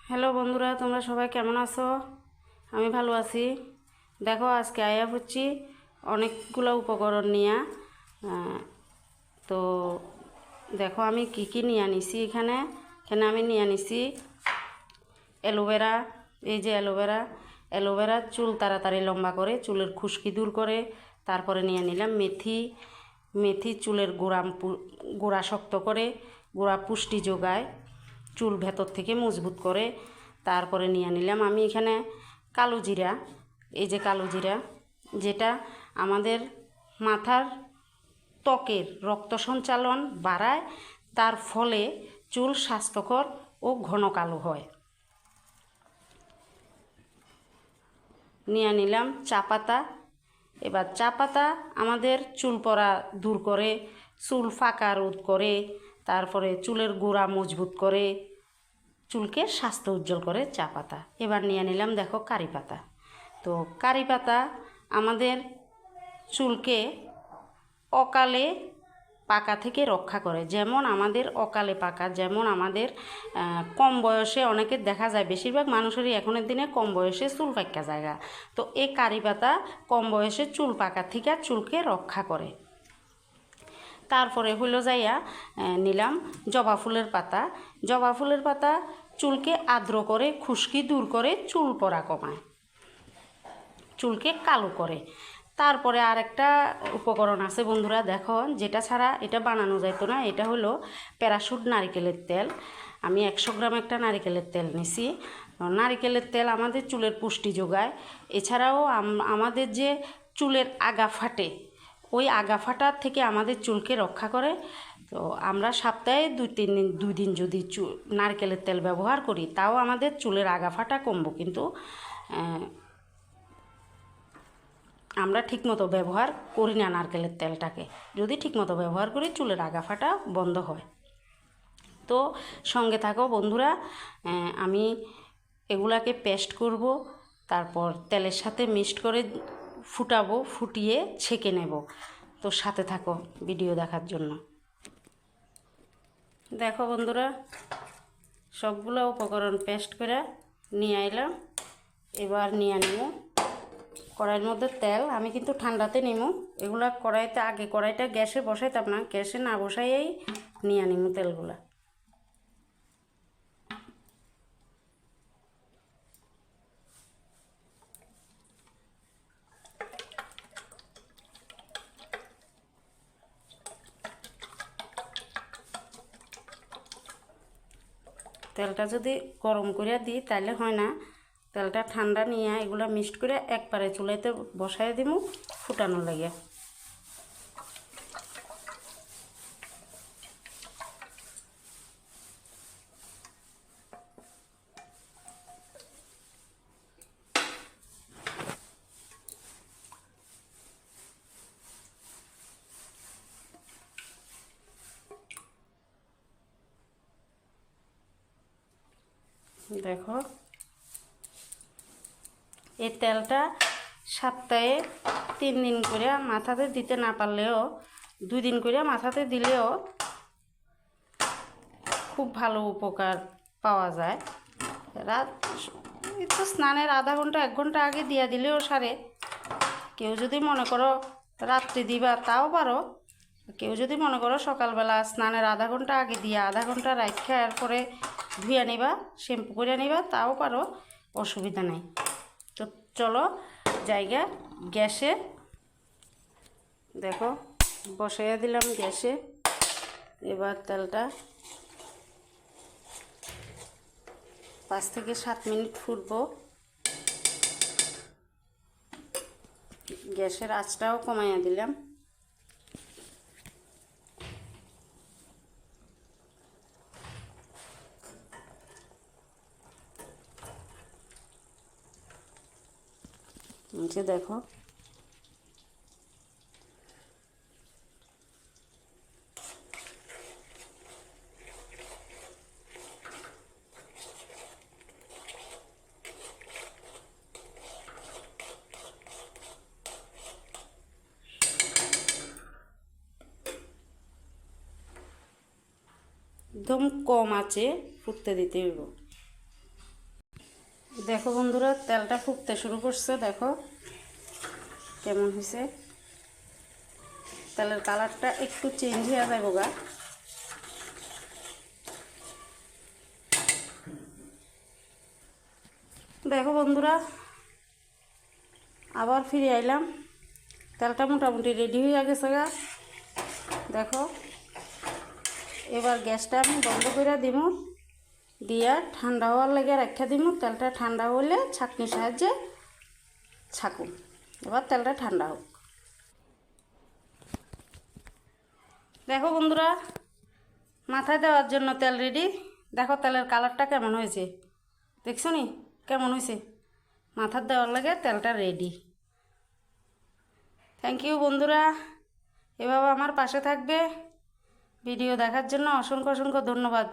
Hello বন্ধুরা, তোমরা সবাই কেমন আছো? আমি ভালো আছি। দেখো, আজকে আয়া হচ্ছি অনেকগুলো উপকরণ নিয়ে। তো দেখো আমি কি কি নিয়ে আনিছি। এখানে আমি নিয়ে আনিছি অ্যালোভেরা। এই যে অ্যালোভেরা চুল তাড়াতাড়ি লম্বা করে, চুলের খুশকি দূর করে। তারপরে নিয়ে নিলাম মেথি চুলের গোড়া শক্ত করে, গোড়া পুষ্টি যোগায়, চুল ভেতর থেকে মজবুত করে। তারপরে নিয়ে নিলাম আমি এখানে কালো জিরা। এই যে কালো জিরা, যেটা আমাদের মাথার ত্বকের রক্ত সঞ্চালন বাড়ায়, তার ফলে চুল স্বাস্থ্যকর ও ঘন কালো হয়। নিয়ে নিলাম চা পাতা। এবার চা পাতা আমাদের চুল পড়া দূর করে, চুল ফাঁকা রোধ করে, তারপরে চুলের গোড়া মজবুত করে, চুলকে স্বাস্থ্য উজ্জ্বল করে চা পাতা। এবার নিয়ে নিলাম দেখো কারি পাতা। তো কারি পাতা আমাদের চুলকে অকালে পাকা থেকে রক্ষা করে। যেমন আমাদের অকালে পাকা, যেমন আমাদের কম বয়সে অনেকের দেখা যায়, বেশিরভাগ মানুষেরই এখনের দিনে কম বয়সে চুল পাকা জায়গা। তো এই কারি পাতা কম বয়সে চুল পাকা থেকে চুলকে রক্ষা করে। তারপরে হলো যাইয়া নিলাম জবা ফুলের পাতা। জবা ফুলের পাতা চুলকে আর্দ্র করে, খুশকি দূর করে, চুল পড়া কমায়, চুলকে কালো করে। তারপরে আরেকটা উপকরণ আছে বন্ধুরা, দেখো, যেটা ছাড়া এটা বানানো যাইতো না। এটা হলো প্যারাশুট নারিকেলের তেল। আমি 100 গ্রাম একটা নারিকেলের তেল নিছি। নারিকেলের তেল আমাদের চুলের পুষ্টি যোগায়। এছাড়াও আমাদের যে চুলের আগা ফাটে, ওই আগা ফাটার থেকে আমাদের চুলকে রক্ষা করে। তো আমরা সপ্তাহে 2-3 দিন যদি নারকেলের তেল ব্যবহার করি, তাও আমাদের চুলের আগা ফাটা কমবো। কিন্তু আমরা ঠিকমতো ব্যবহার করি না নারকেলের তেলটাকে। যদি ঠিকমতো ব্যবহার করি, চুলের আগা ফাটা বন্ধ হয়। তো সঙ্গে থাকো বন্ধুরা, আমি এগুলাকে পেস্ট করব, তারপর তেলের সাথে মিক্সড করে ফুটাবো, ফুটিয়ে ছেঁকে নেব। তো সাথে থাকো ভিডিও দেখার জন্য। দেখো বন্ধুরা, সবগুলো উপকরণ পেস্ট করে নিয়ে আইলাম। এবার নিয়ে নিব কড়াইয়ের মধ্যে তেল। আমি কিন্তু ঠান্ডাতে নিব এগুলা। কড়াইতে আগে কড়াইটা গ্যাসে বসাইতাম না, গ্যাসে না বসাইয়েই নিয়ে নিব তেলগুলা। তেলটা যদি গরম করে দিই তাহলে হয় না। তেলটা ঠান্ডা নিয়ে এগুলা মিক্সড করে একবারে চুলাইতে বসাই দিব ফুটানোর লাগে। দেখো, এই তেলটা সপ্তাহে 3 দিন করে মাথাতে দিতে না পারলেও 2 দিন করে মাথাতে দিলেও খুব ভালো উপকার পাওয়া যায়। তো স্নানের আধা ঘন্টা 1 ঘন্টা আগে দিয়া দিলেও সারে। কেউ যদি মনে করো রাত্রে দিবা তাও পারো। কেউ যদি মনে করো সকালবেলা স্নানের আধা ঘন্টা আগে দিয়া আধা ঘন্টা রাখা এরপরে ধুয়ে নিবা, শ্যাম্পু করে নিবা, তাও পারো, অসুবিধা নেই। তো চলো জায়গা গ্যাসে। দেখো, বসাইয়া দিলাম গ্যাসে। এবার তেলটা 5 থেকে 7 মিনিট ফুটবো। গ্যাসের আঁচটাও কমাইয়া দিলাম। নিচে দেখো, একদম কম আঁচে ফুটতে দিতে হইব। দেখো বন্ধুরা, তেলটা ফুটতে শুরু করছে, দেখো কেমন হয়েছে। তেলের কালারটা একটু চেঞ্জ হয়ে যাবে গা। দেখো বন্ধুরা, আবার ফিরে আইলাম, তেলটা মোটামুটি রেডি হয়ে গেছে গা। দেখো এবার গ্যাসটা আমি বন্ধ করে দিব, দিয়া ঠান্ডা হওয়ার লাগে রাখা দিব। তেলটা ঠান্ডা হলে ছাঁকনির সাহায্যে ছাকুন। এবার তেলটা ঠান্ডা হোক। দেখো বন্ধুরা, মাথায় দেওয়ার জন্য তেল রেডি। দেখো তেলের কালারটা কেমন হয়েছে, দেখছো নি কেমন হয়েছে। মাথার দেওয়ার লাগে তেলটা রেডি। থ্যাংক ইউ বন্ধুরা, এভাবে আমার পাশে থাকবে। ভিডিও দেখার জন্য অসংখ্য অসংখ্য ধন্যবাদ।